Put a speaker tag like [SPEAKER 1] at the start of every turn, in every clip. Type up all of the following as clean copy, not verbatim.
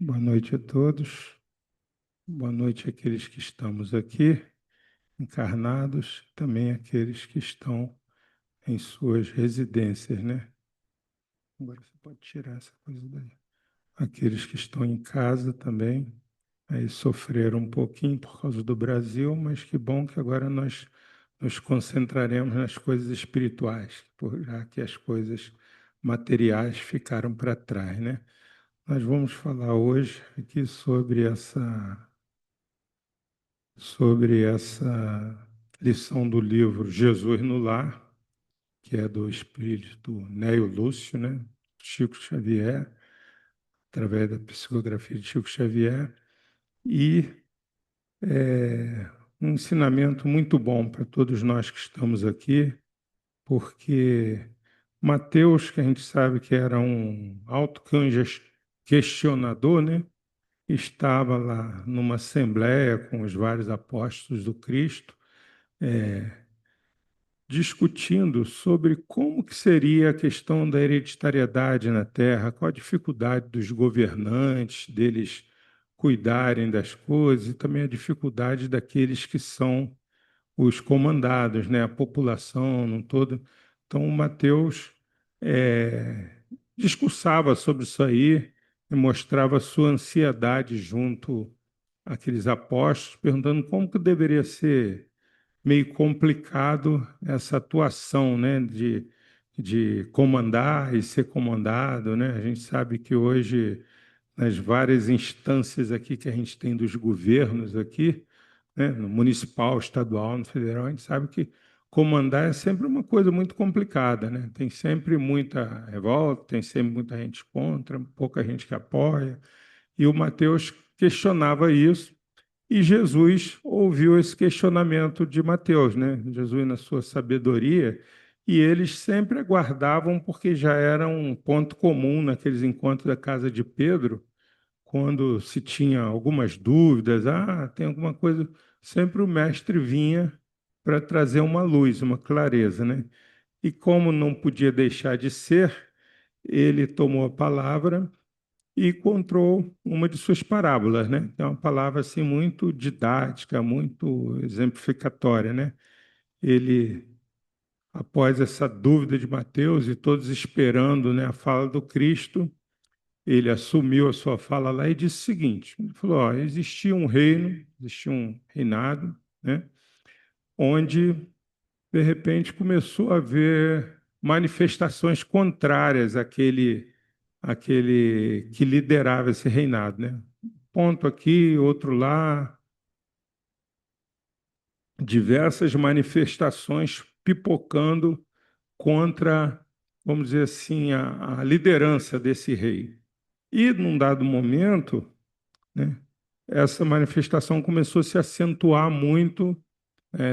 [SPEAKER 1] Boa noite a todos. Boa noite àqueles que estamos aqui, encarnados, também àqueles que estão em suas residências, né? Agora você pode tirar essa coisa daí. Aqueles que estão em casa também, aí sofreram um pouquinho por causa do Brasil, mas que bom que agora nós nos concentraremos nas coisas espirituais, já que as coisas materiais ficaram para trás, né? Nós vamos falar hoje aqui sobre essa lição do livro Jesus no Lar, que é do espírito Neo Lúcio, né? Chico Xavier, através da psicografia de Chico Xavier, e um ensinamento muito bom para todos nós que estamos aqui, porque Mateus, que a gente sabe que era um autoquestionador, né? Estava lá numa assembleia com os vários apóstolos do Cristo, discutindo sobre como que seria a questão da hereditariedade na Terra, qual a dificuldade dos governantes, deles cuidarem das coisas, e também a dificuldade daqueles que são os comandados, né, a população no todo. Então, o Mateus discursava sobre isso aí e mostrava sua ansiedade junto àqueles apóstolos, perguntando como que deveria ser meio complicado essa atuação, né, de comandar e ser comandado, né? A gente sabe que hoje, nas várias instâncias aqui que a gente tem dos governos aqui, né, no municipal, estadual, no federal, a gente sabe que comandar é sempre uma coisa muito complicada, né? Tem sempre muita revolta, tem sempre muita gente contra, pouca gente que apoia. E o Mateus questionava isso, e Jesus ouviu esse questionamento de Mateus, né? Jesus, na sua sabedoria, e eles sempre aguardavam, porque já era um ponto comum naqueles encontros da casa de Pedro, quando se tinha algumas dúvidas, tem alguma coisa, sempre o mestre vinha para trazer uma luz, uma clareza, né? E como não podia deixar de ser, ele tomou a palavra e contou uma de suas parábolas, né? É uma palavra assim muito didática, muito exemplificatória, né? Ele, após essa dúvida de Mateus e todos esperando, né, a fala do Cristo, ele assumiu a sua fala lá e disse o seguinte: ele falou, ó, existia um reino, existia um reinado, né, onde de repente começou a haver manifestações contrárias àquele que liderava esse reinado, né? Ponto aqui, outro lá, diversas manifestações pipocando contra, vamos dizer assim, a liderança desse rei. E, num dado momento, né, essa manifestação começou a se acentuar muito,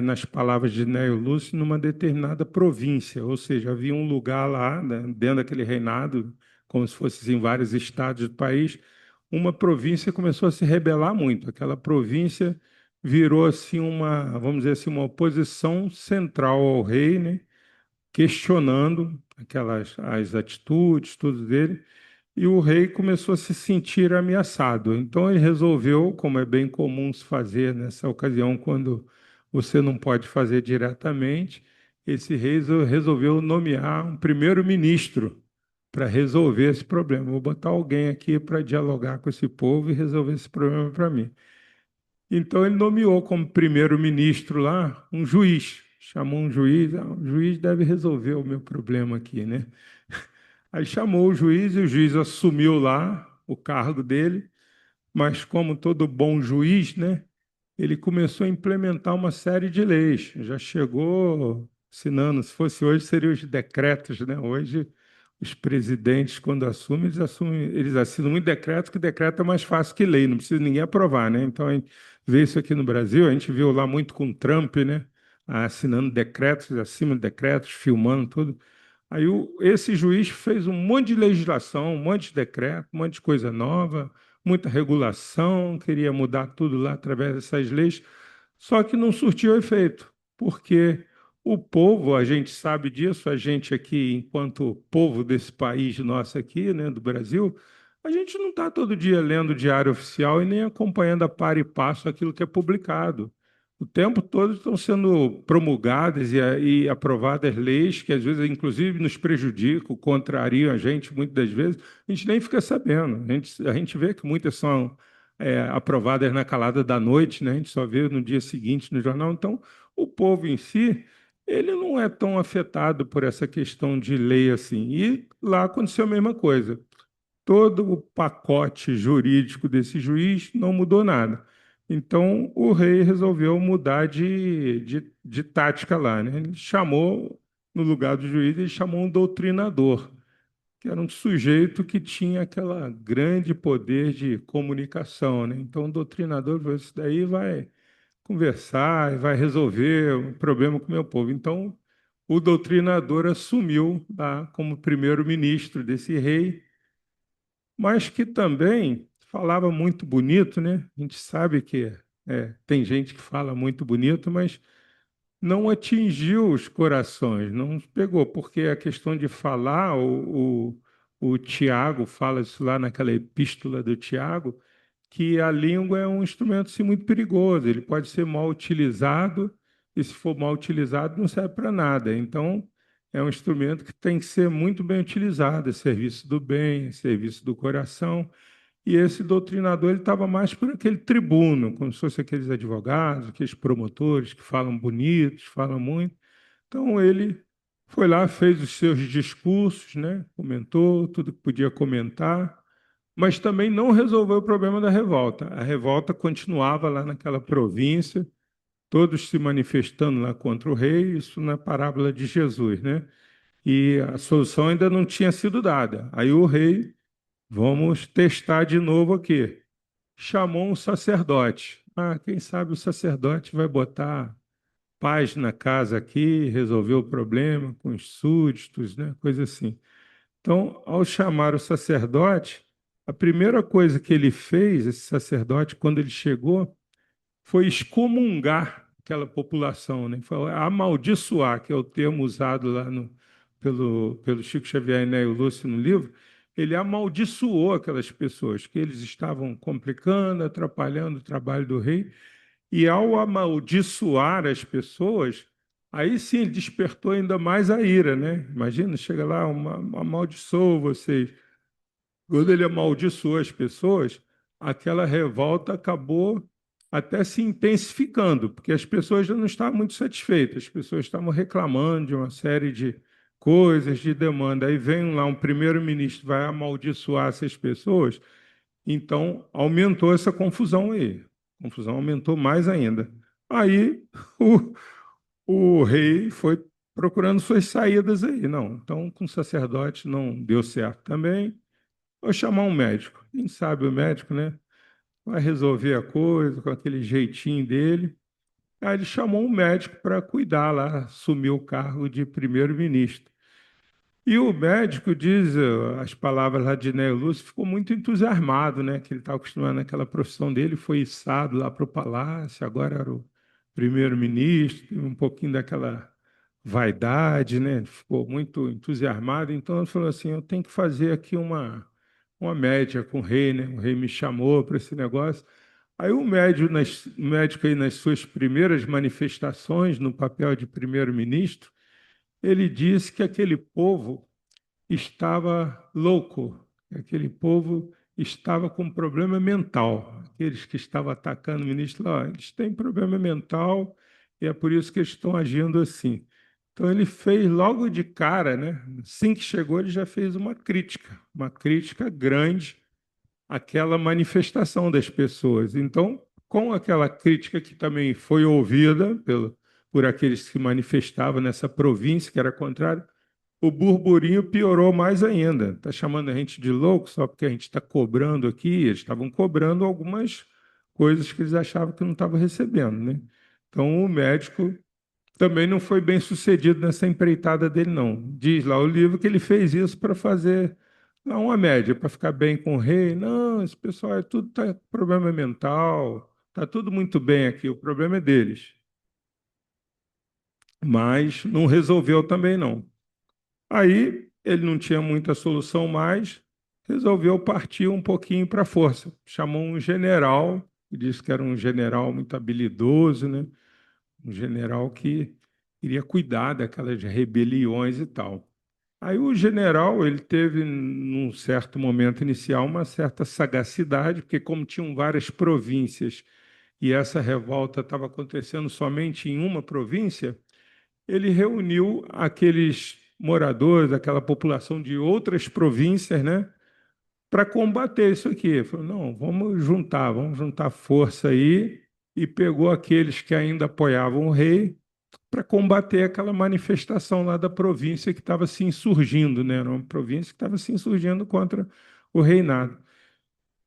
[SPEAKER 1] nas palavras de Neo Lúcio, numa determinada província, ou seja, havia um lugar lá, né, dentro daquele reinado, como se fosse em vários estados do país, uma província começou a se rebelar muito. Aquela província virou assim uma, vamos dizer assim, uma oposição central ao rei, né, questionando aquelas as atitudes, tudo dele, e o rei começou a se sentir ameaçado. Então ele resolveu, como é bem comum se fazer nessa ocasião, quando você não pode fazer diretamente, esse rei resolveu nomear um primeiro-ministro para resolver esse problema. Vou botar alguém aqui para dialogar com esse povo e resolver esse problema para mim. Então ele nomeou como primeiro-ministro lá um juiz. Chamou um juiz, o juiz deve resolver o meu problema aqui, né? Aí chamou o juiz e o juiz assumiu lá o cargo dele, mas como todo bom juiz, né, ele começou a implementar uma série de leis. Já chegou assinando, se fosse hoje, seriam os decretos, né? Hoje, os presidentes, quando assumem, eles assinam muito decreto, que decreto é mais fácil que lei, não precisa ninguém aprovar, né? Então, a gente vê isso aqui no Brasil, a gente viu lá muito com Trump, né? Assinando decretos, acima de decretos, filmando tudo. Aí esse juiz fez um monte de legislação, um monte de decreto, um monte de coisa nova, muita regulação, queria mudar tudo lá através dessas leis, só que não surtiu efeito, porque o povo, a gente sabe disso, a gente aqui, enquanto povo desse país nosso aqui, né, do Brasil, A gente não está todo dia lendo o Diário Oficial e nem acompanhando a par e passo aquilo que é publicado. O tempo todo estão sendo promulgadas e aprovadas leis que às vezes, inclusive, nos prejudicam, contrariam a gente, muitas das vezes, a gente nem fica sabendo. A gente vê que muitas são aprovadas na calada da noite, né? A gente só vê no dia seguinte no jornal. Então, o povo em si, ele não é tão afetado por essa questão de lei assim. E lá aconteceu a mesma coisa. Todo o pacote jurídico desse juiz não mudou nada. Então, o rei resolveu mudar de tática lá, né? Ele chamou, no lugar do juiz, ele chamou um doutrinador, que era um sujeito que tinha aquela grande poder de comunicação, né? Então, o doutrinador falou, isso daí vai conversar e vai resolver o problema com o meu povo. Então, o doutrinador assumiu lá como primeiro-ministro desse rei, mas que também falava muito bonito, né? A gente sabe que tem gente que fala muito bonito, mas não atingiu os corações, não pegou, porque a questão de falar, o Tiago fala isso lá naquela epístola do Tiago, que a língua é um instrumento assim, muito perigoso, ele pode ser mal utilizado, e se for mal utilizado, não serve para nada. Então, é um instrumento que tem que ser muito bem utilizado, é serviço do bem, é serviço do coração. E esse doutrinador ele estava mais por aquele tribuno, como se fosse aqueles advogados, aqueles promotores que falam bonitos, falam muito. Então ele foi lá, fez os seus discursos, né? Comentou tudo que podia comentar, mas também não resolveu o problema da revolta. A revolta continuava lá naquela província, todos se manifestando lá contra o rei, isso na parábola de Jesus, né? E a solução ainda não tinha sido dada. Aí o rei, vamos testar de novo aqui, chamou um sacerdote. Ah, quem sabe o sacerdote vai botar paz na casa aqui, resolver o problema com os súditos, né? Coisa assim. Então, ao chamar o sacerdote, a primeira coisa que ele fez, esse sacerdote, quando ele chegou, foi excomungar aquela população, né? Foi amaldiçoar, que é o termo usado lá pelo Chico Xavier e Néio Lúcio no livro. Ele amaldiçoou aquelas pessoas, que eles estavam complicando, atrapalhando o trabalho do rei, e ao amaldiçoar as pessoas, aí sim ele despertou ainda mais a ira, né? Imagina, chega lá, amaldiçoou vocês. Quando ele amaldiçoou as pessoas, aquela revolta acabou até se intensificando, porque as pessoas já não estavam muito satisfeitas, as pessoas estavam reclamando de uma série de coisas, de demanda. Aí vem lá um primeiro-ministro, vai amaldiçoar essas pessoas, então aumentou essa confusão aí. A confusão aumentou mais ainda. Aí o, o rei foi procurando suas saídas aí. Não, então com o sacerdote não deu certo também. Vou chamar um médico. Quem sabe o médico, né? Vai resolver a coisa com aquele jeitinho dele. Aí ele chamou um médico para cuidar lá, assumir o cargo de primeiro-ministro. E o médico diz, as palavras lá de Neo Lúcio, ficou muito entusiasmado, né? Que ele estava acostumado naquela profissão dele, foi içado lá para o palácio, agora era o primeiro-ministro, um pouquinho daquela vaidade, né? Ele ficou muito entusiasmado, então ele falou assim: eu tenho que fazer aqui uma média com o rei, né? O rei me chamou para esse negócio. Aí o médico aí nas suas primeiras manifestações no papel de primeiro-ministro, ele disse que aquele povo estava louco, aquele povo estava com problema mental. Aqueles que estavam atacando o ministro, lá, eles têm problema mental e é por isso que eles estão agindo assim. Então ele fez logo de cara, né? Assim que chegou, ele já fez uma crítica grande àquela manifestação das pessoas. Então, com aquela crítica que também foi ouvida por aqueles que se manifestavam nessa província, que era contrário, o burburinho piorou mais ainda. Está chamando a gente de louco só porque a gente está cobrando aqui. Eles estavam cobrando algumas coisas que eles achavam que não estavam recebendo, né? Então, o médico também não foi bem sucedido nessa empreitada dele, não. Diz lá o livro que ele fez isso para fazer lá uma média, para ficar bem com o rei. Não, esse pessoal é tudo tá problema mental, está tudo muito bem aqui, o problema é deles. Mas não resolveu também, não. Aí ele não tinha muita solução mais, resolveu partir um pouquinho para a força. Chamou um general, disse que era um general muito habilidoso, né? Um general que iria cuidar daquelas rebeliões e tal. Aí o general, ele teve, num certo momento inicial, uma certa sagacidade, porque como tinham várias províncias e essa revolta estava acontecendo somente em uma província, ele reuniu aqueles moradores, aquela população de outras províncias, né, para combater isso aqui. Ele falou, não, vamos juntar força aí, e pegou aqueles que ainda apoiavam o rei para combater aquela manifestação lá da província que estava se insurgindo, né? Era uma província que estava se insurgindo contra o reinado.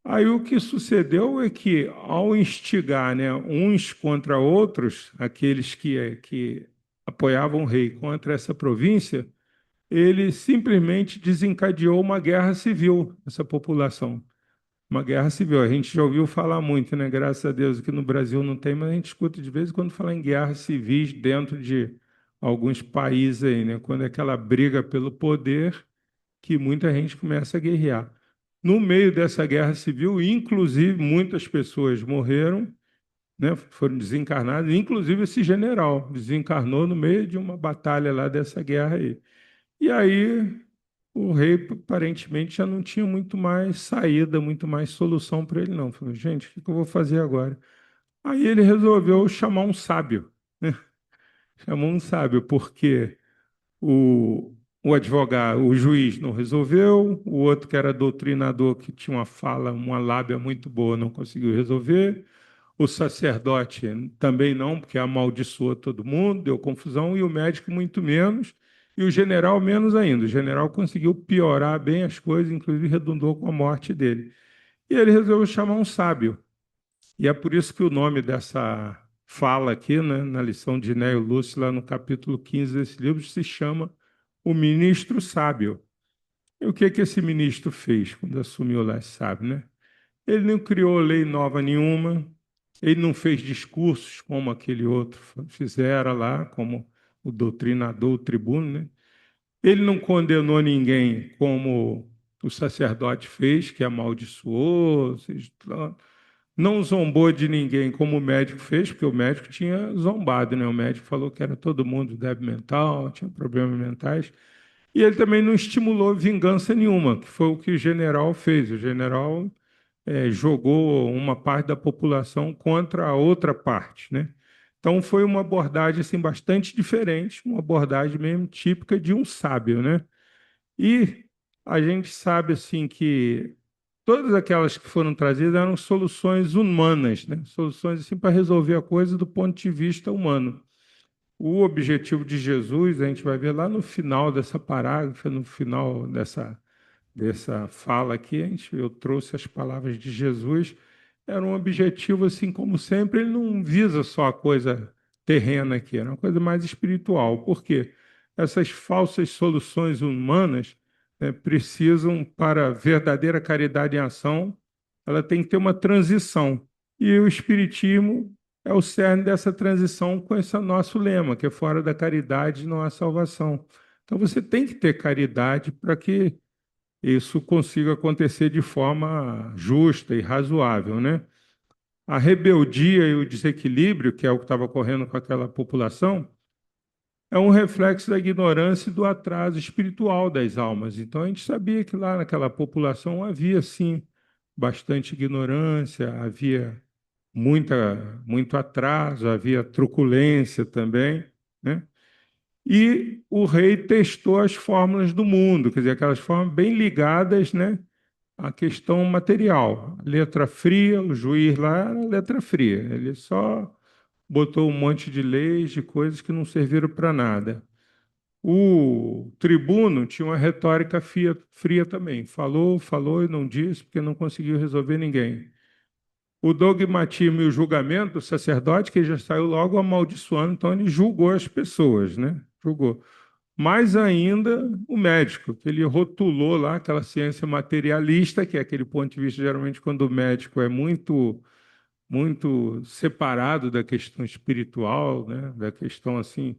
[SPEAKER 1] Aí o que sucedeu é que, ao instigar, né, uns contra outros, aqueles que apoiavam o rei contra essa província, ele simplesmente desencadeou uma guerra civil, essa população. Uma guerra civil. A gente já ouviu falar muito, né? Graças a Deus que no Brasil não tem, mas a gente escuta de vez em quando falar em guerras civis dentro de alguns países aí, né? Quando é aquela briga pelo poder que muita gente começa a guerrear. No meio dessa guerra civil, inclusive, muitas pessoas morreram, né? Foram desencarnadas, inclusive esse general desencarnou no meio de uma batalha lá dessa guerra aí. E aí o rei aparentemente já não tinha muito mais saída, muito mais solução para ele, não. Falou, gente, o que eu vou fazer agora? Aí ele resolveu chamar um sábio, né? Chamou um sábio, porque o advogado, o juiz não resolveu, o outro que era doutrinador, que tinha uma fala, uma lábia muito boa, não conseguiu resolver, o sacerdote também não, porque amaldiçoou todo mundo, deu confusão, e o médico muito menos, e o general menos ainda. O general conseguiu piorar bem as coisas, inclusive redundou com a morte dele. E ele resolveu chamar um sábio. E é por isso que o nome dessa fala aqui, né, na lição de Néio Lúcio, lá no capítulo 15 desse livro, se chama O Ministro Sábio. E o que que esse ministro fez quando assumiu lá, sabe, né? Ele não criou lei nova nenhuma, ele não fez discursos como aquele outro fizera lá, como o doutrinador, o tribuno, né? Ele não condenou ninguém como o sacerdote fez, que amaldiçoou, não zombou de ninguém como o médico fez, porque o médico tinha zombado, né? O médico falou que era todo mundo débil mental, tinha problemas mentais. E ele também não estimulou vingança nenhuma, que foi o que o general fez. O general jogou uma parte da população contra a outra parte, né? Então foi uma abordagem assim bastante diferente, uma abordagem mesmo típica de um sábio, né? E a gente sabe assim que todas aquelas que foram trazidas eram soluções humanas, né? Soluções assim para resolver a coisa do ponto de vista humano. O objetivo de Jesus, a gente vai ver lá no final dessa parágrafa, no final dessa fala aqui, eu trouxe as palavras de Jesus, era um objetivo, assim como sempre, ele não visa só a coisa terrena aqui, era uma coisa mais espiritual. Por quê? Essas falsas soluções humanas, né, precisam, para a verdadeira caridade em ação, ela tem que ter uma transição. E o Espiritismo é o cerne dessa transição com esse nosso lema, que é fora da caridade não há salvação. Então você tem que ter caridade para que isso consiga acontecer de forma justa e razoável, né? A rebeldia e o desequilíbrio, que é o que estava ocorrendo com aquela população, é um reflexo da ignorância e do atraso espiritual das almas. Então a gente sabia que lá naquela população havia sim bastante ignorância, havia muito atraso, havia truculência também, né? E o rei testou as fórmulas do mundo, quer dizer, aquelas fórmulas bem ligadas, né, à questão material. Letra fria, o juiz lá era letra fria, ele só botou um monte de leis, de coisas que não serviram para nada. O tribuno tinha uma retórica fria também, falou, falou e não disse, porque não conseguiu resolver ninguém. O dogmatismo e o julgamento do sacerdote, que já saiu logo amaldiçoando, então ele julgou as pessoas, né? Julgou. Mais ainda o médico, que ele rotulou lá aquela ciência materialista, que é aquele ponto de vista, geralmente, quando o médico é muito separado da questão espiritual, né? Da questão assim.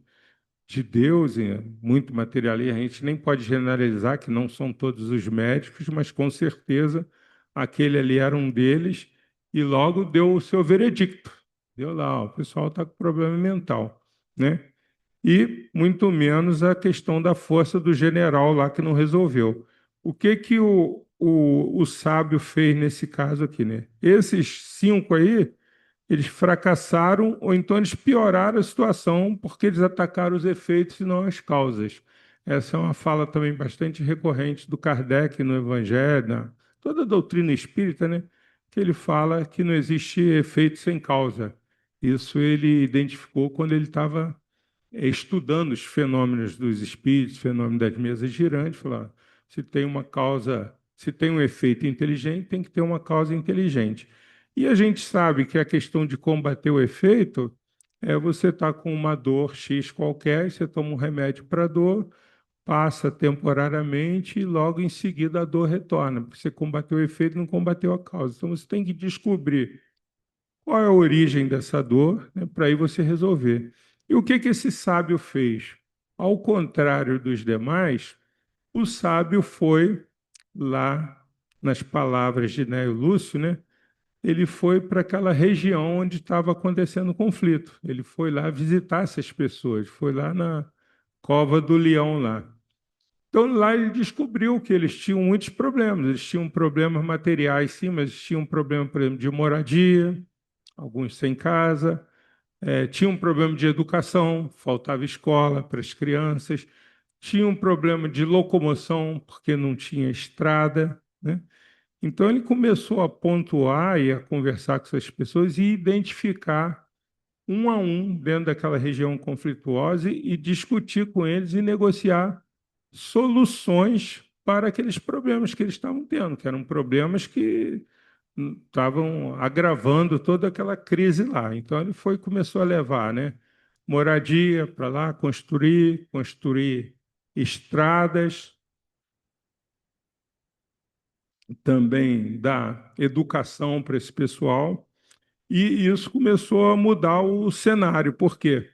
[SPEAKER 1] de Deus, muito materialista. A gente nem pode generalizar que não são todos os médicos, mas com certeza aquele ali era um deles e logo deu o seu veredicto. Deu lá, ó, o pessoal está com problema mental, né? E muito menos a questão da força do general lá que não resolveu. O que que o sábio fez nesse caso aqui, né? Esses cinco aí, eles fracassaram ou então eles pioraram a situação porque eles atacaram os efeitos e não as causas. Essa é uma fala também bastante recorrente do Kardec no Evangelho, toda a doutrina espírita, né? Que ele fala que não existe efeito sem causa. Isso ele identificou quando ele estava estudando os fenômenos dos espíritos, fenômenos das mesas girantes, falar, se tem uma causa, se tem um efeito inteligente, tem que ter uma causa inteligente. E a gente sabe que a questão de combater o efeito é você estar com uma dor X qualquer, você toma um remédio para a dor, passa temporariamente e logo em seguida a dor retorna, porque você combateu o efeito e não combateu a causa. Então você tem que descobrir qual é a origem dessa dor, né, para aí você resolver. E o que que esse sábio fez? Ao contrário dos demais, o sábio foi lá, nas palavras de Néio Lúcio, né? Ele foi para aquela região onde estava acontecendo o conflito. Ele foi lá visitar essas pessoas, foi lá na Cova do Leão lá. Então lá ele descobriu que eles tinham muitos problemas. Eles tinham problemas materiais, sim, mas tinham um problema, por exemplo, de moradia, alguns sem casa, tinha um problema de educação, faltava escola para as crianças, tinha um problema de locomoção, porque não tinha estrada, né? Então ele começou a pontuar e a conversar com essas pessoas e identificar um a um dentro daquela região conflituosa e discutir com eles e negociar soluções para aqueles problemas que eles estavam tendo, que eram problemas que estavam agravando toda aquela crise lá. Então ele foi começou a levar, né, moradia para lá, construir estradas, também dar educação para esse pessoal. E isso começou a mudar o cenário, porque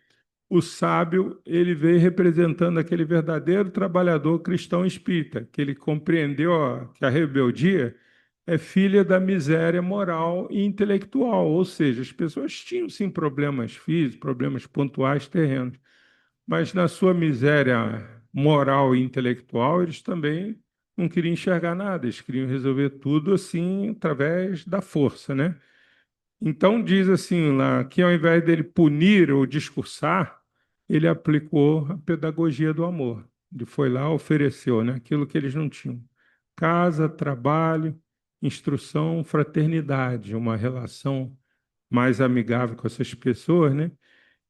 [SPEAKER 1] o sábio ele veio representando aquele verdadeiro trabalhador cristão espírita, que ele compreendeu que a rebeldia é filha da miséria moral e intelectual, ou seja, as pessoas tinham sim problemas físicos, problemas pontuais terrenos, mas na sua miséria moral e intelectual eles também não queriam enxergar nada, eles queriam resolver tudo assim através da força, né? Então diz assim lá que ao invés dele punir ou discursar, ele aplicou a pedagogia do amor. Ele foi lá, ofereceu, né, aquilo que eles não tinham: casa, trabalho, instrução, fraternidade, uma relação mais amigável com essas pessoas, né?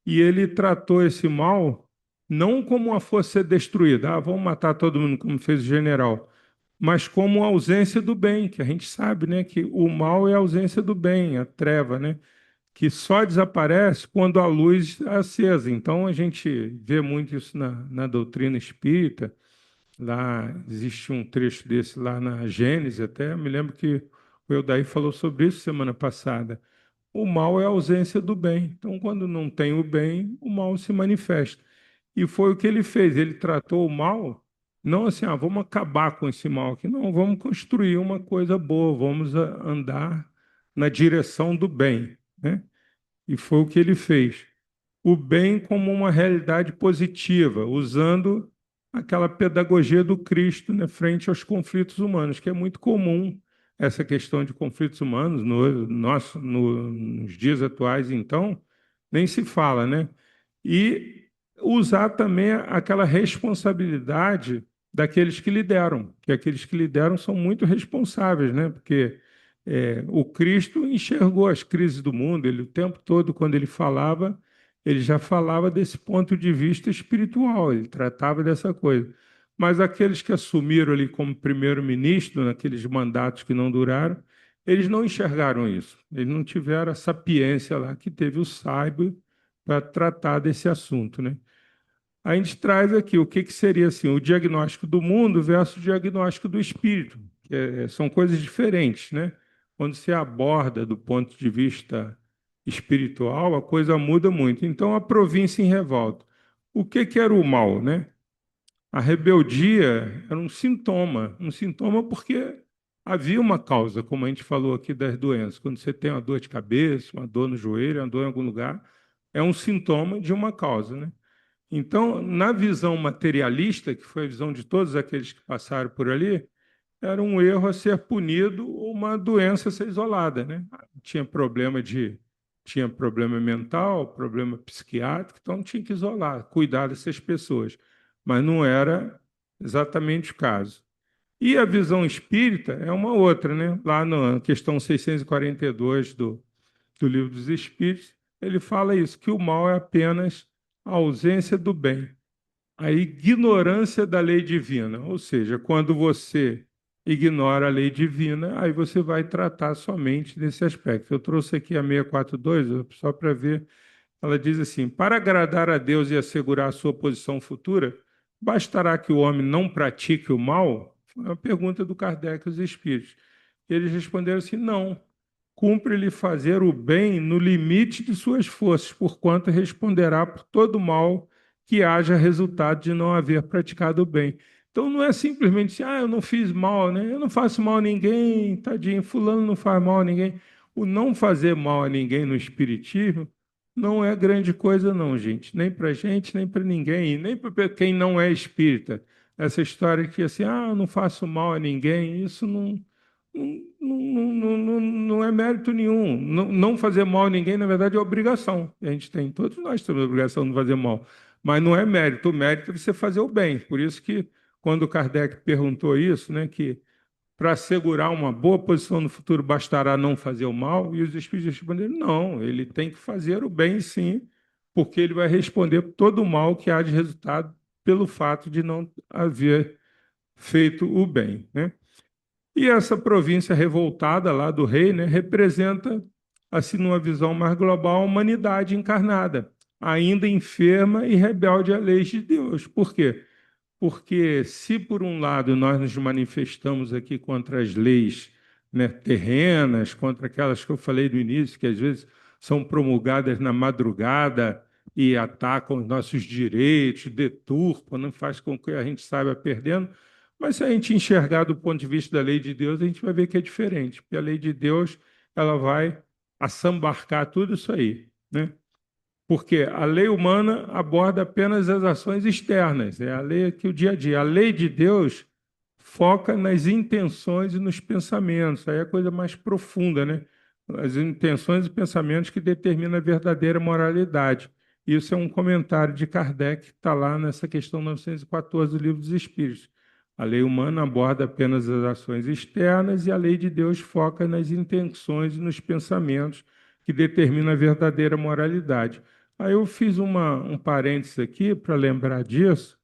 [SPEAKER 1] E ele tratou esse mal não como uma força a ser destruída, vamos matar todo mundo como fez o general, mas como a ausência do bem, que a gente sabe, né, que o mal é a ausência do bem, a treva, né, que só desaparece quando a luz é acesa. Então a gente vê muito isso na doutrina espírita. Lá existe um trecho desse lá na Gênesis, até me lembro que o Eldaí falou sobre isso semana passada. O mal é a ausência do bem. Então, quando não tem o bem, o mal se manifesta. E foi o que ele fez. Ele tratou o mal, não assim, vamos acabar com esse mal aqui. Não, vamos construir uma coisa boa, vamos andar na direção do bem, né? E foi o que ele fez. O bem como uma realidade positiva, usando aquela pedagogia do Cristo, né, frente aos conflitos humanos, que é muito comum essa questão de conflitos humanos nos dias atuais, então, nem se fala, né? E usar também aquela responsabilidade daqueles que lideram, que aqueles que lideram são muito responsáveis, né? Porque o Cristo enxergou as crises do mundo, ele o tempo todo, quando ele já falava desse ponto de vista espiritual, ele tratava dessa coisa. Mas aqueles que assumiram ali como primeiro-ministro, naqueles mandatos que não duraram, eles não enxergaram isso, eles não tiveram a sapiência lá que teve o sábio para tratar desse assunto, né? A gente traz aqui o que seria assim, o diagnóstico do mundo versus o diagnóstico do espírito, que são coisas diferentes, né? Quando se aborda do ponto de vista espiritual, a coisa muda muito. Então, a província em revolta. O que que era o mal, né? A rebeldia era um sintoma porque havia uma causa, como a gente falou aqui das doenças. Quando você tem uma dor de cabeça, uma dor no joelho, uma dor em algum lugar, é um sintoma de uma causa, né? Então, na visão materialista, que foi a visão de todos aqueles que passaram por ali, era um erro a ser punido, uma doença a ser isolada, né? Tinha problema mental, problema psiquiátrico, então tinha que isolar, cuidar dessas pessoas, mas não era exatamente o caso. E a visão espírita é uma outra, né? Lá na questão 642 do Livro dos Espíritos, ele fala isso, que o mal é apenas a ausência do bem, a ignorância da lei divina. Ou seja, quando você ignora a lei divina, aí você vai tratar somente desse aspecto. Eu trouxe aqui a 642, só para ver. Ela diz assim: para agradar a Deus e assegurar a sua posição futura, bastará que o homem não pratique o mal? Foi uma pergunta do Kardec aos espíritos. Eles responderam assim: não. Cumpre-lhe fazer o bem no limite de suas forças, porquanto responderá por todo mal que haja resultado de não haver praticado o bem. Então não é simplesmente assim, eu não fiz mal, né? Eu não faço mal a ninguém, tadinho, fulano não faz mal a ninguém. O não fazer mal a ninguém no espiritismo não é grande coisa não, gente, nem para ninguém, nem para quem não é espírita. Essa história que assim, eu não faço mal a ninguém, isso não é mérito nenhum. Não fazer mal a ninguém, na verdade, é obrigação. A gente tem, todos nós temos a obrigação de fazer mal. Mas não é mérito. O mérito é você fazer o bem. Por isso que, quando Kardec perguntou isso, né, que para assegurar uma boa posição no futuro bastará não fazer o mal, e os espíritos responderam: não, ele tem que fazer o bem sim, porque ele vai responder por todo o mal que há de resultado pelo fato de não haver feito o bem, né? E essa província revoltada lá do rei, né, representa, assim, numa visão mais global, a humanidade encarnada, ainda enferma e rebelde às leis de Deus. Por quê? Porque se por um lado nós nos manifestamos aqui contra as leis, né, terrenas, contra aquelas que eu falei no início, que às vezes são promulgadas na madrugada e atacam os nossos direitos, deturpam, não faz com que a gente saiba perdendo, mas se a gente enxergar do ponto de vista da lei de Deus, a gente vai ver que é diferente, porque a lei de Deus ela vai assambarcar tudo isso aí, né? Porque a lei humana aborda apenas as ações externas, é a lei aqui, o dia a dia. A lei de Deus foca nas intenções e nos pensamentos, aí é a coisa mais profunda, né? As intenções e pensamentos que determinam a verdadeira moralidade. Isso é um comentário de Kardec, que está lá nessa questão 914 do Livro dos Espíritos. A lei humana aborda apenas as ações externas e a lei de Deus foca nas intenções e nos pensamentos que determinam a verdadeira moralidade. Aí eu fiz um parênteses aqui para lembrar disso.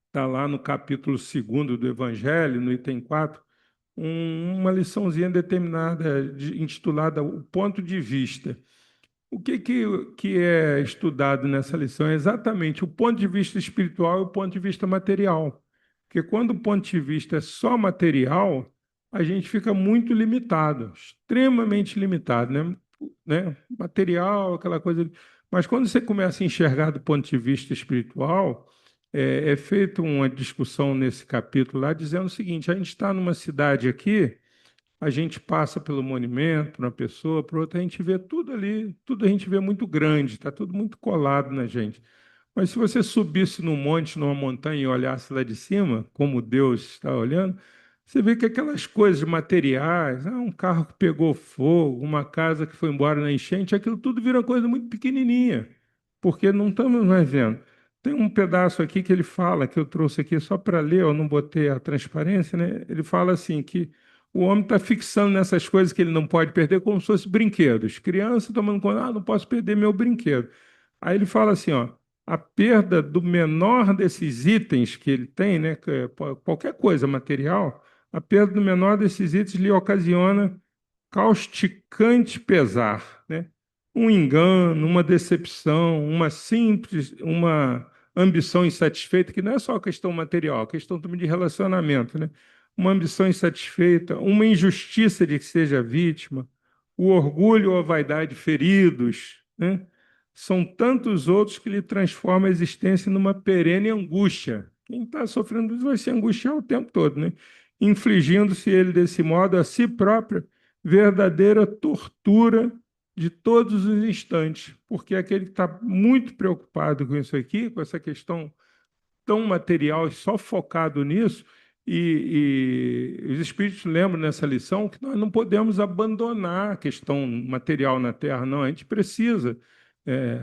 [SPEAKER 1] Está lá no capítulo 2º do Evangelho, no item 4, uma liçãozinha determinada, intitulada O Ponto de Vista. O que é estudado nessa lição é exatamente o ponto de vista espiritual e o ponto de vista material. Porque quando o ponto de vista é só material, a gente fica muito limitado, extremamente limitado, né? Material, aquela coisa. Mas quando você começa a enxergar do ponto de vista espiritual, é feita uma discussão nesse capítulo lá, dizendo o seguinte: a gente está numa cidade aqui, a gente passa pelo monumento, por uma pessoa, por outra, a gente vê tudo ali, tudo a gente vê muito grande, está tudo muito colado na gente. Mas se você subisse num monte, numa montanha e olhasse lá de cima, como Deus está olhando, você vê que aquelas coisas materiais, um carro que pegou fogo, uma casa que foi embora na enchente, aquilo tudo vira uma coisa muito pequenininha, porque não estamos mais vendo. Tem um pedaço aqui que ele fala, que eu trouxe aqui só para ler, eu não botei a transparência, né? Ele fala assim que o homem está fixando nessas coisas que ele não pode perder como se fossem brinquedos. Criança tomando conta, não posso perder meu brinquedo. Aí ele fala assim, ó, a perda do menor desses itens que ele tem, né, que é qualquer coisa material, a perda do menor desses itens lhe ocasiona causticante pesar, né? Um engano, uma decepção, uma ambição insatisfeita, que não é só a questão material, a questão também de relacionamento, né? Uma ambição insatisfeita, uma injustiça de que seja vítima, o orgulho ou a vaidade feridos, né? são tantos outros que lhe transformam a existência numa perene angústia. Quem está sofrendo isso vai se angustiar o tempo todo, né? Infligindo-se ele desse modo a si próprio verdadeira tortura de todos os instantes, porque aquele que está muito preocupado com isso aqui, com essa questão tão material e só focado nisso, e os espíritos lembram nessa lição que nós não podemos abandonar a questão material na Terra, não, a gente precisa.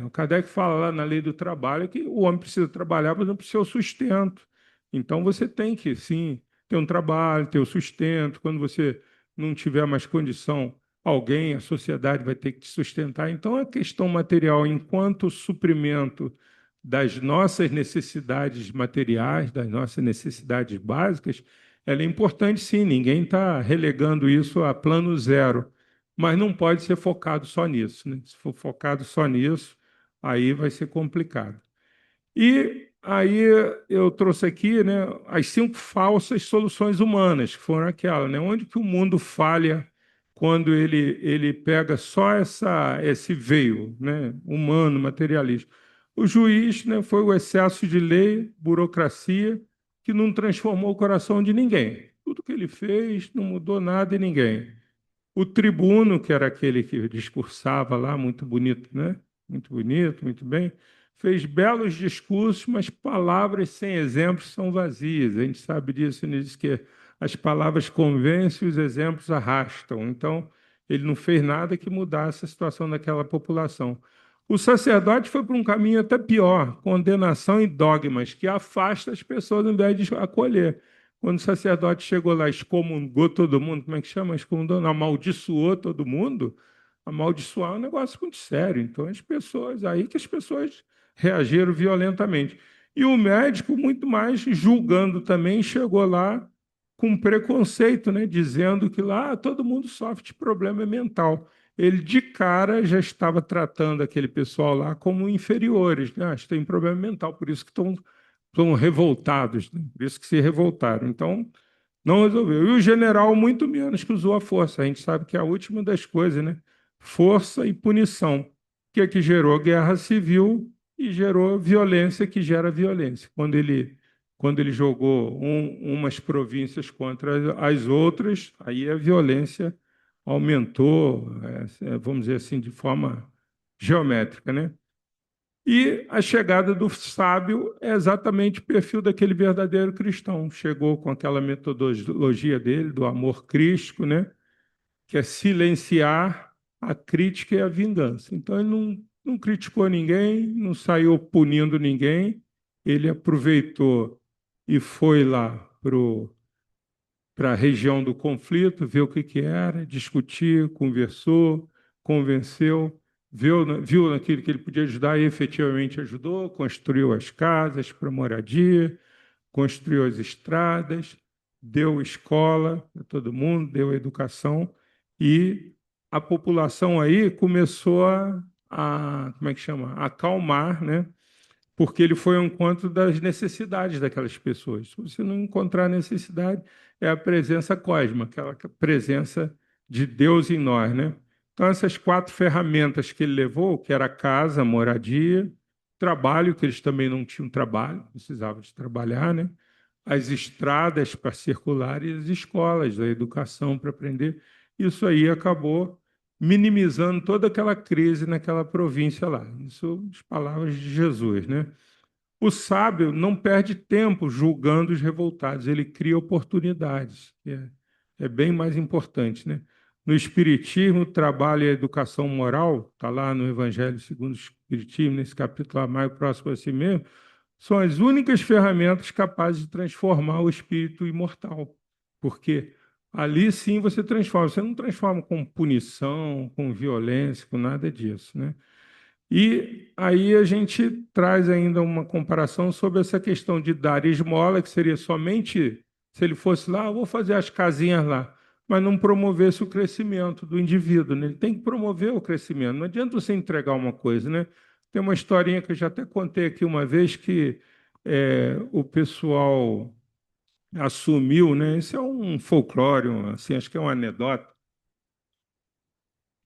[SPEAKER 1] O Kardec fala lá na lei do trabalho que o homem precisa trabalhar, por exemplo, para o seu sustento. Então você tem que, sim, ter um trabalho, ter o sustento. Quando você não tiver mais condição, alguém, a sociedade vai ter que te sustentar. Então a questão material, enquanto suprimento das nossas necessidades materiais, das nossas necessidades básicas, ela é importante sim, ninguém está relegando isso a plano zero, mas não pode ser focado só nisso, né? Se for focado só nisso, aí vai ser complicado. E aí eu trouxe aqui, né, as 5 falsas soluções humanas, que foram aquelas, né? Onde que o mundo falha quando ele pega só esse veio, né, humano, materialista. O juiz, né, foi o excesso de lei, burocracia, que não transformou o coração de ninguém. Tudo que ele fez não mudou nada em ninguém. O tribuno, que era aquele que discursava lá, muito bonito, né? Muito bonito, muito bem, fez belos discursos, mas palavras sem exemplos são vazias. A gente sabe disso, ele diz que as palavras convencem, os exemplos arrastam. Então, ele não fez nada que mudasse a situação daquela população. O sacerdote foi para um caminho até pior, condenação e dogmas, que afasta as pessoas ao invés de acolher. Quando o sacerdote chegou lá, excomungou todo mundo, como é que chama? Excomungou, não, amaldiçoou todo mundo. Amaldiçoar é um negócio muito sério. Então, aí que as pessoas reagiram violentamente. E o médico, muito mais julgando também, chegou lá com preconceito, né? Dizendo que lá todo mundo sofre de problema mental. Ele, de cara, já estava tratando aquele pessoal lá como inferiores, né? Acho que tem problema mental, por isso que estão revoltados, né? Por isso que se revoltaram. Então, não resolveu. E o general, muito menos que usou a força. A gente sabe que é a última das coisas, né? Força e punição, que é que gerou guerra civil e gerou violência, que gera violência. Quando ele jogou umas províncias contra as outras, aí a violência aumentou, vamos dizer assim, de forma geométrica, né? E a chegada do sábio é exatamente o perfil daquele verdadeiro cristão. Chegou com aquela metodologia dele, do amor crístico, né? Que é silenciar a crítica e a vingança. Então, ele não criticou ninguém, não saiu punindo ninguém, ele aproveitou e foi lá para a região do conflito, ver o que era, discutir, conversou, convenceu, viu naquilo que ele podia ajudar e efetivamente ajudou, construiu as casas para moradia, construiu as estradas, deu escola para todo mundo, deu educação e a população aí começou como é que chama? A acalmar, né? Porque ele foi ao encontro das necessidades daquelas pessoas. Se você não encontrar necessidade, é a presença cósmica, aquela presença de Deus em nós, né? Então, essas 4 ferramentas que ele levou, que era casa, moradia, trabalho, que eles também não tinham trabalho, precisavam de trabalhar, né? As estradas para circular e as escolas, a educação para aprender. Isso aí acabou minimizando toda aquela crise naquela província lá. Isso, as palavras de Jesus, né? O sábio não perde tempo julgando os revoltados, ele cria oportunidades, que é bem mais importante, né? No Espiritismo, o trabalho e a educação moral, está lá no Evangelho segundo o Espiritismo, nesse capítulo mais próximo a si mesmo, são as únicas ferramentas capazes de transformar o espírito imortal. Porque ali sim você transforma, você não transforma com punição, com violência, com nada disso, né? E aí a gente traz ainda uma comparação sobre essa questão de dar esmola, que seria somente se ele fosse lá, vou fazer as casinhas lá, mas não promovesse o crescimento do indivíduo, né? Ele tem que promover o crescimento. Não adianta você entregar uma coisa, né? Tem uma historinha que eu já até contei aqui uma vez que o pessoal assumiu, né? Isso é um folclore, assim, acho que é uma anedota,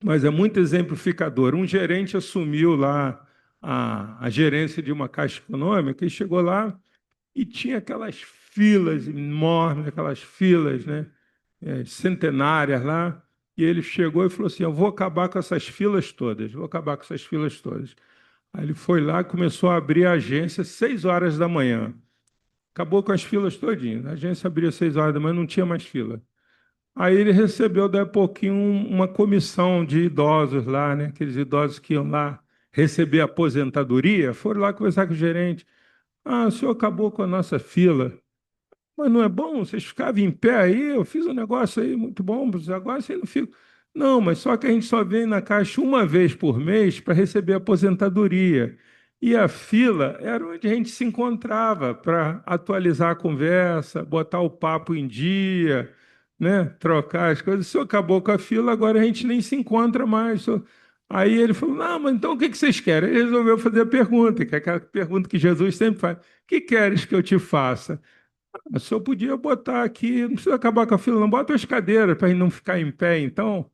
[SPEAKER 1] mas é muito exemplificador. Um gerente assumiu lá a gerência de uma caixa econômica e chegou lá e tinha aquelas filas enormes, aquelas filas, né, centenárias lá. E ele chegou e falou assim: eu vou acabar com essas filas todas, vou acabar com essas filas todas. Aí ele foi lá e começou a abrir a agência às 6 horas da manhã. Acabou com as filas todinhas. A agência abria às 6 horas da manhã, não tinha mais fila. Aí ele recebeu, daí a pouquinho, uma comissão de idosos lá, né? Aqueles idosos que iam lá receber aposentadoria, foram lá conversar com o gerente. Ah, o senhor acabou com a nossa fila. Mas não é bom? Vocês ficavam em pé aí, eu fiz um negócio aí muito bom, mas agora vocês não ficam. Não, mas só que a gente só vem na caixa uma vez por mês para receber aposentadoria. E a fila era onde a gente se encontrava para atualizar a conversa, botar o papo em dia, né? Trocar as coisas. O senhor acabou com a fila, agora a gente nem se encontra mais. Aí ele falou: não, mas então o que que vocês querem? Ele resolveu fazer a pergunta, que é aquela pergunta que Jesus sempre faz: o que queres que eu te faça? O senhor podia botar aqui, não precisa acabar com a fila, não bota as cadeiras para a gente não ficar em pé, então.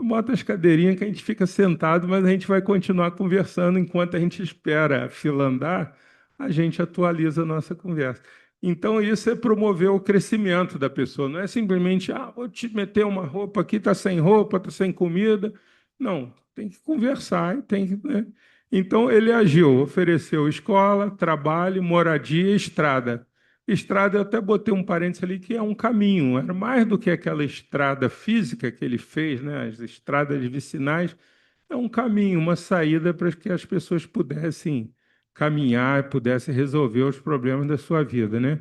[SPEAKER 1] Bota as cadeirinhas que a gente fica sentado, mas a gente vai continuar conversando enquanto a gente espera a fila andar, a gente atualiza a nossa conversa. Então, isso é promover o crescimento da pessoa, não é simplesmente, vou te meter uma roupa aqui, está sem roupa, está sem comida. Não, tem que conversar, tem que, né? Então, ele agiu, ofereceu escola, trabalho, moradia, estrada. Estrada, eu até botei um parênteses ali, que é um caminho, era mais do que aquela estrada física que ele fez, né? As estradas vicinais, é um caminho, uma saída para que as pessoas pudessem caminhar, pudessem resolver os problemas da sua vida, né?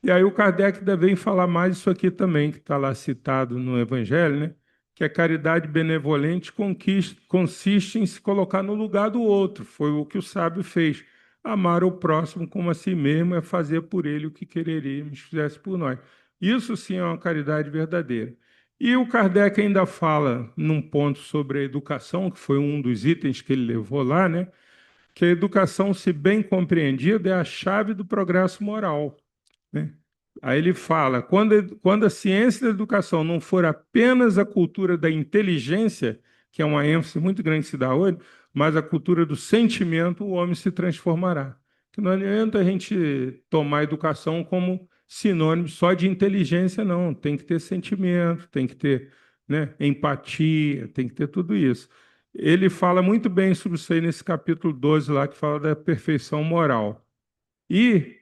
[SPEAKER 1] E aí o Kardec ainda vem falar mais isso aqui também, que está lá citado no Evangelho, né? Que a caridade benevolente consiste em se colocar no lugar do outro. Foi o que o sábio fez. Amar o próximo como a si mesmo é fazer por ele o que quereríamos que fizesse por nós. Isso sim é uma caridade verdadeira. E o Kardec ainda fala num ponto sobre a educação, que foi um dos itens que ele levou lá, né? Que a educação, se bem compreendida, é a chave do progresso moral, né? Aí ele fala: quando a ciência da educação não for apenas a cultura da inteligência, que é uma ênfase muito grande que se dá hoje, mas a cultura do sentimento, o homem se transformará. Que não adianta a gente tomar a educação como sinônimo só de inteligência, não. Tem que ter sentimento, tem que ter, né, empatia, tem que ter tudo isso. Ele fala muito bem sobre isso aí nesse capítulo 12 lá, que fala da perfeição moral. E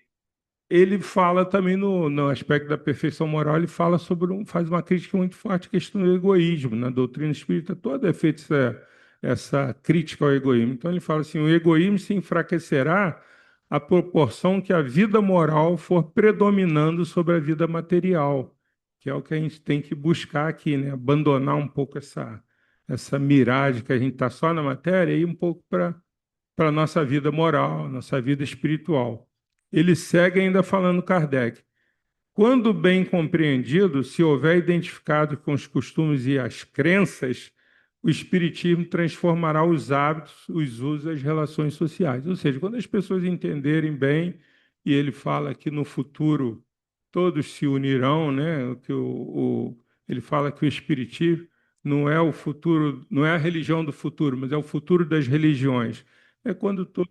[SPEAKER 1] ele fala também no aspecto da perfeição moral, ele fala sobre faz uma crítica muito forte à questão do egoísmo. Na doutrina espírita toda é feita essa crítica ao egoísmo. Então ele fala assim: o egoísmo se enfraquecerá à proporção que a vida moral for predominando sobre a vida material, que é o que a gente tem que buscar aqui, né? Abandonar um pouco essa miragem que a gente está só na matéria e ir um pouco para a nossa vida moral, nossa vida espiritual. Ele segue ainda falando Kardec. Quando bem compreendido, se houver identificado com os costumes e as crenças, o Espiritismo transformará os hábitos, os usos e as relações sociais. Ou seja, quando as pessoas entenderem bem, e ele fala que no futuro todos se unirão, né? Ele fala que o Espiritismo não é o futuro, não é a religião do futuro, mas é o futuro das religiões. É quando todos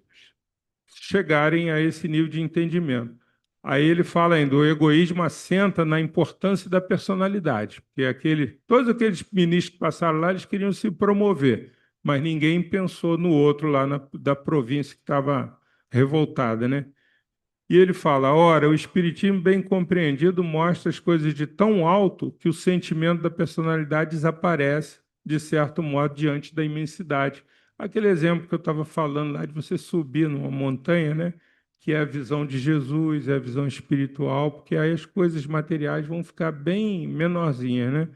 [SPEAKER 1] chegarem a esse nível de entendimento. Aí ele fala ainda: o egoísmo assenta na importância da personalidade, porque todos aqueles ministros que passaram lá, eles queriam se promover, mas ninguém pensou no outro lá da província que estava revoltada, né? E ele fala: ora, o espiritismo bem compreendido mostra as coisas de tão alto que o sentimento da personalidade desaparece, de certo modo, diante da imensidade. Aquele exemplo que eu estava falando lá de você subir numa montanha, né? Que é a visão de Jesus, é a visão espiritual, porque aí as coisas materiais vão ficar bem menorzinhas, né?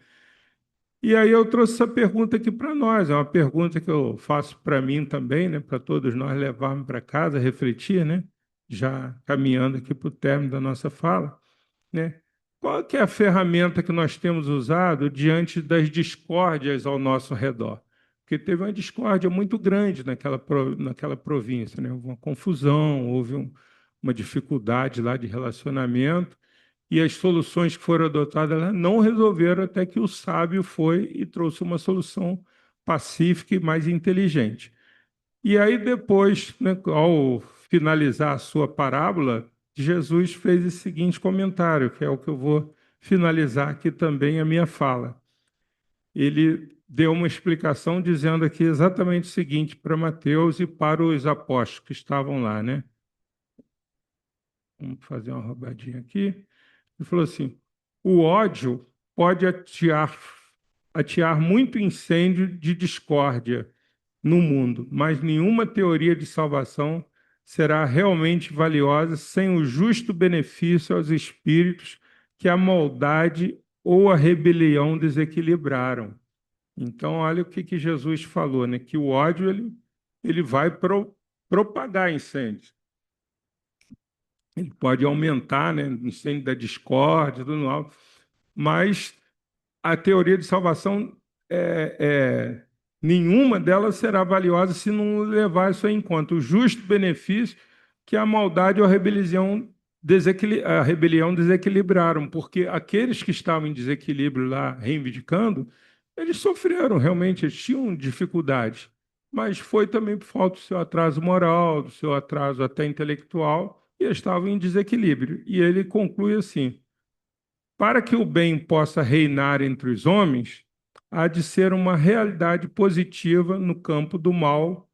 [SPEAKER 1] E aí eu trouxe essa pergunta aqui para nós, é uma pergunta que eu faço para mim também, né, para todos nós levarmos para casa, refletir, né, já caminhando aqui para o término da nossa fala, né? Qual que é a ferramenta que nós temos usado diante das discórdias ao nosso redor? Porque teve uma discórdia muito grande naquela província, né? Houve uma confusão, houve uma dificuldade lá de relacionamento, e as soluções que foram adotadas elas não resolveram até que o sábio foi e trouxe uma solução pacífica e mais inteligente. E aí depois, né, ao finalizar a sua parábola, Jesus fez esse seguinte comentário, que é o que eu vou finalizar aqui também a minha fala. Ele deu uma explicação dizendo aqui exatamente o seguinte para Mateus e para os apóstolos que estavam lá, né? Vamos fazer uma roubadinha aqui. Ele falou assim: o ódio pode atear muito incêndio de discórdia no mundo, mas nenhuma teoria de salvação será realmente valiosa sem o justo benefício aos espíritos que a maldade ou a rebelião desequilibraram. Então, olha o que Jesus falou, né? Que o ódio ele vai propagar incêndio. Ele pode aumentar, né? Incêndio da discórdia, tudo mal, mas a teoria de salvação nenhuma delas será valiosa se não levar isso em conta. O justo benefício que a maldade ou a rebelião desequilibraram, porque aqueles que estavam em desequilíbrio lá, reivindicando, eles sofreram realmente, eles tinham dificuldades, mas foi também por falta do seu atraso moral, do seu atraso até intelectual, e eles estavam em desequilíbrio. E ele conclui assim: para que o bem possa reinar entre os homens, há de ser uma realidade positiva no campo do mal,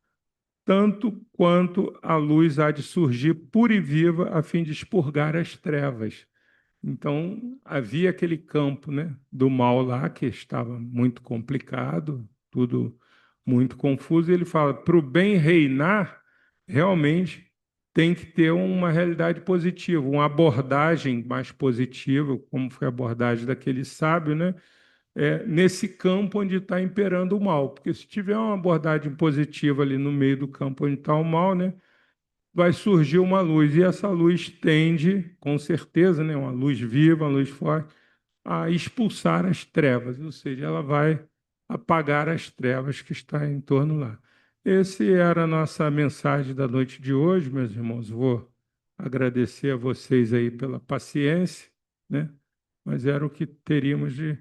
[SPEAKER 1] tanto quanto a luz há de surgir pura e viva a fim de expurgar as trevas. Então, havia aquele campo, né, do mal lá que estava muito complicado, tudo muito confuso, e ele fala: para o bem reinar, realmente tem que ter uma realidade positiva, uma abordagem mais positiva, como foi a abordagem daquele sábio, né? Nesse campo onde está imperando o mal. Porque se tiver uma abordagem positiva ali no meio do campo onde está o mal, né, vai surgir uma luz. E essa luz tende, com certeza, né, uma luz viva, uma luz forte, a expulsar as trevas, ou seja, ela vai apagar as trevas que está em torno lá. Essa era a nossa mensagem da noite de hoje, meus irmãos. Vou agradecer a vocês aí pela paciência, né? Mas era o que teríamos de